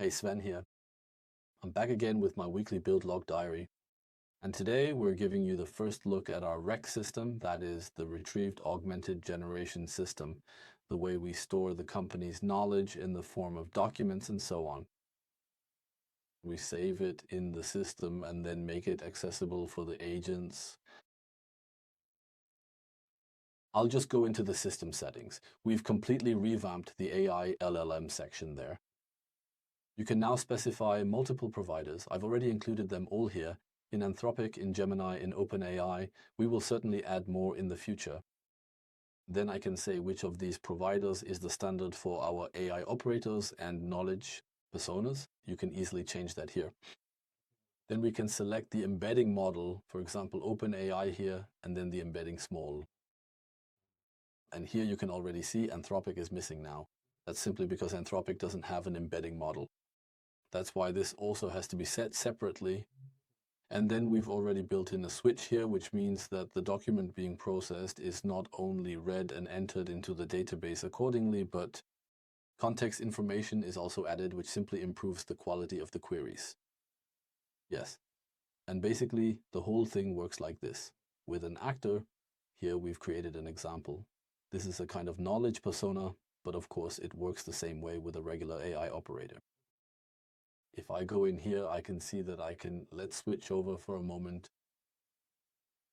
Hey, Sven here. I'm back again with my weekly build log diary. And today we're giving you the first look at our REC system, that is the Retrieved Augmented Generation System, the way we store the company's knowledge in the form of documents and so on. We save it in the system and then make it accessible for the agents. I'll just go into the system settings. We've completely revamped the AI LLM section there. You can now specify multiple providers. I've already included them all here. In Anthropic, in Gemini, in OpenAI. We will certainly add more in the future. Then I can say which of these providers is the standard for our AI operators and knowledge personas. You can easily change that here. Then we can select the embedding model, for example, OpenAI here, and then the embedding small. And here you can already see Anthropic is missing now. That's simply because Anthropic doesn't have an embedding model. That's why this also has to be set separately. And then we've already built in a switch here, which means that the document being processed is not only read and entered into the database accordingly, but context information is also added, which simply improves the quality of the queries. Yes. And basically, the whole thing works like this. With an actor, here we've created an example. This is a kind of knowledge persona, but of course it works the same way with a regular AI operator. If I go in here, I can see that let's switch over for a moment,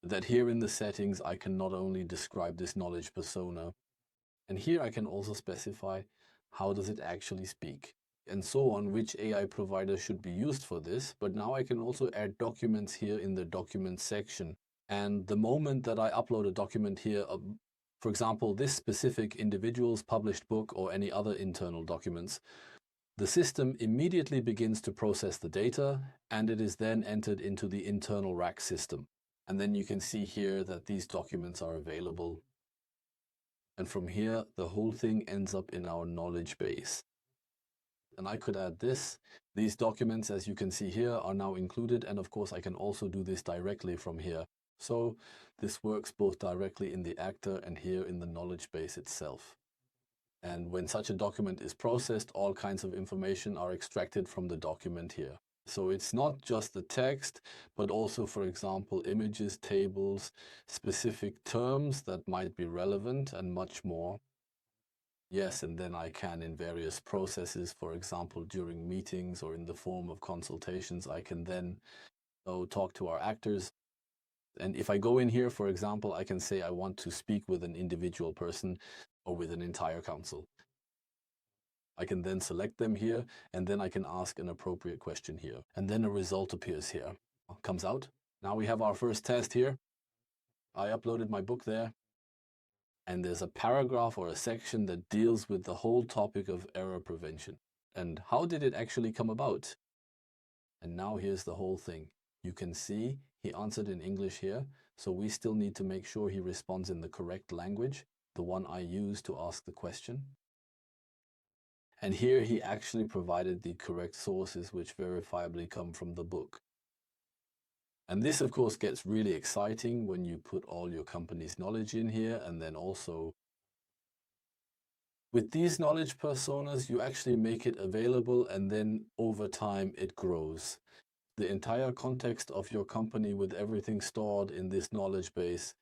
that here in the settings, I can not only describe this knowledge persona, and here I can also specify how does it actually speak, and so on, which AI provider should be used for this. But now I can also add documents here in the document section. And the moment that I upload a document here, for example, this specific individual's published book or any other internal documents, the system immediately begins to process the data, and it is then entered into the internal RAC system. And then you can see here that these documents are available. And from here, the whole thing ends up in our knowledge base. And I could add this. These documents, as you can see here, are now included. And of course, I can also do this directly from here. So this works both directly in the actor and here in the knowledge base itself. And when such a document is processed, all kinds of information are extracted from the document here. So it's not just the text, but also, for example, images, tables, specific terms that might be relevant, and much more. Yes, and then I can, in various processes, for example, during meetings or in the form of consultations, I can then talk to our actors. And if I go in here, for example, I can say I want to speak with an individual person or with an entire council. I can then select them here, and then I can ask an appropriate question here. And then a result appears here, comes out. Now we have our first test here. I uploaded my book there. And there's a paragraph or a section that deals with the whole topic of error prevention. And how did it actually come about? And now here's the whole thing. You can see he answered in English here, so we still need to make sure he responds in the correct language, the one I use to ask the question. And here he actually provided the correct sources, which verifiably come from the book. And this, of course, gets really exciting when you put all your company's knowledge in here. And then also with these knowledge personas, you actually make it available, and then over time it grows. The entire context of your company with everything stored in this knowledge base.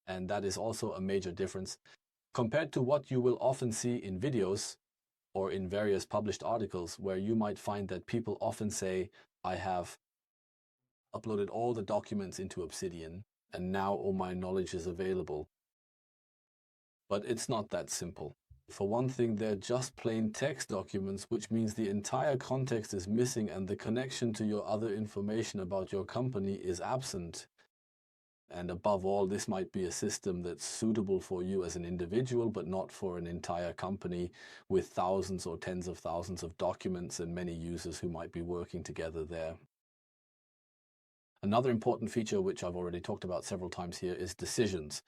And that is also a major difference compared to what you will often see in videos or in various published articles, where you might find that people often say, I have uploaded all the documents into Obsidian, and now all my knowledge is available. But it's not that simple. For one thing, they're just plain text documents, which means the entire context is missing and the connection to your other information about your company is absent. And above all, this might be a system that's suitable for you as an individual, but not for an entire company with thousands or tens of thousands of documents and many users who might be working together there. Another important feature, which I've already talked about several times here, is decisions.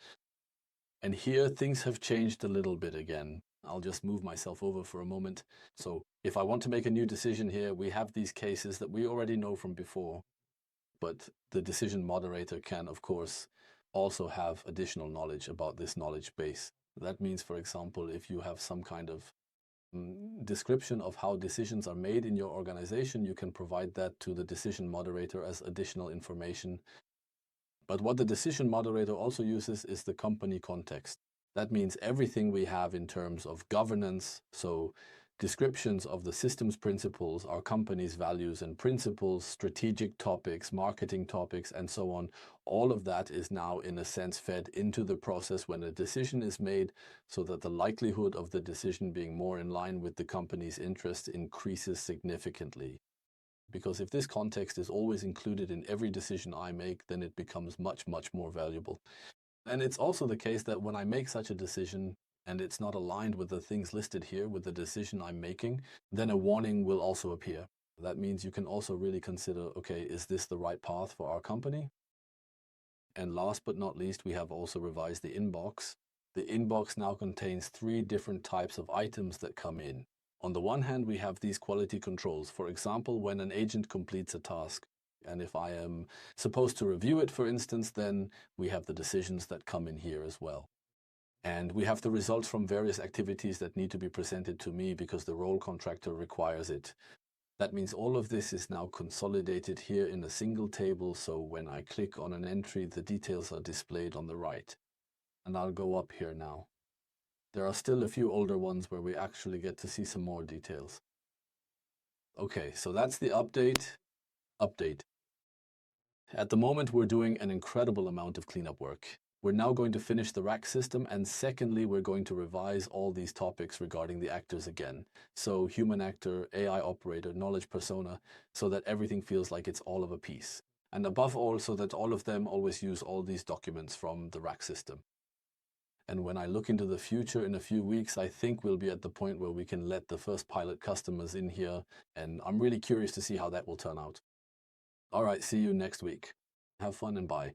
And here things have changed a little bit again. I'll just move myself over for a moment. So if I want to make a new decision here, we have these cases that we already know from before. But the decision moderator can, of course, also have additional knowledge about this knowledge base. That means, for example, if you have some kind of description of how decisions are made in your organization, you can provide that to the decision moderator as additional information. But what the decision moderator also uses is the company context. That means everything we have in terms of governance, so descriptions of the system's principles, our company's values and principles, strategic topics, marketing topics, and so on. All of that is now, in a sense, fed into the process when a decision is made, so that the likelihood of the decision being more in line with the company's interest increases significantly. Because if this context is always included in every decision I make, then it becomes much, much more valuable. And it's also the case that when I make such a decision and it's not aligned with the things listed here, with the decision I'm making, then a warning will also appear. That means you can also really consider, okay, is this the right path for our company? And last but not least, we have also revised the inbox. The inbox now contains 3 different types of items that come in. On the one hand, we have these quality controls. For example, when an agent completes a task, and if I am supposed to review it, for instance, then we have the decisions that come in here as well. And we have the results from various activities that need to be presented to me because the role contractor requires it. That means all of this is now consolidated here in a single table, so when I click on an entry, the details are displayed on the right. And I'll go up here now. There are still a few older ones where we actually get to see some more details. Okay, so that's the update. At the moment, we're doing an incredible amount of cleanup work. We're now going to finish the rack system, and secondly, we're going to revise all these topics regarding the actors again. So human actor, AI operator, knowledge persona, so that everything feels like it's all of a piece. And above all, so that all of them always use all these documents from the rack system. And when I look into the future in a few weeks, I think we'll be at the point where we can let the first pilot customers in here, and I'm really curious to see how that will turn out. All right, see you next week. Have fun and bye.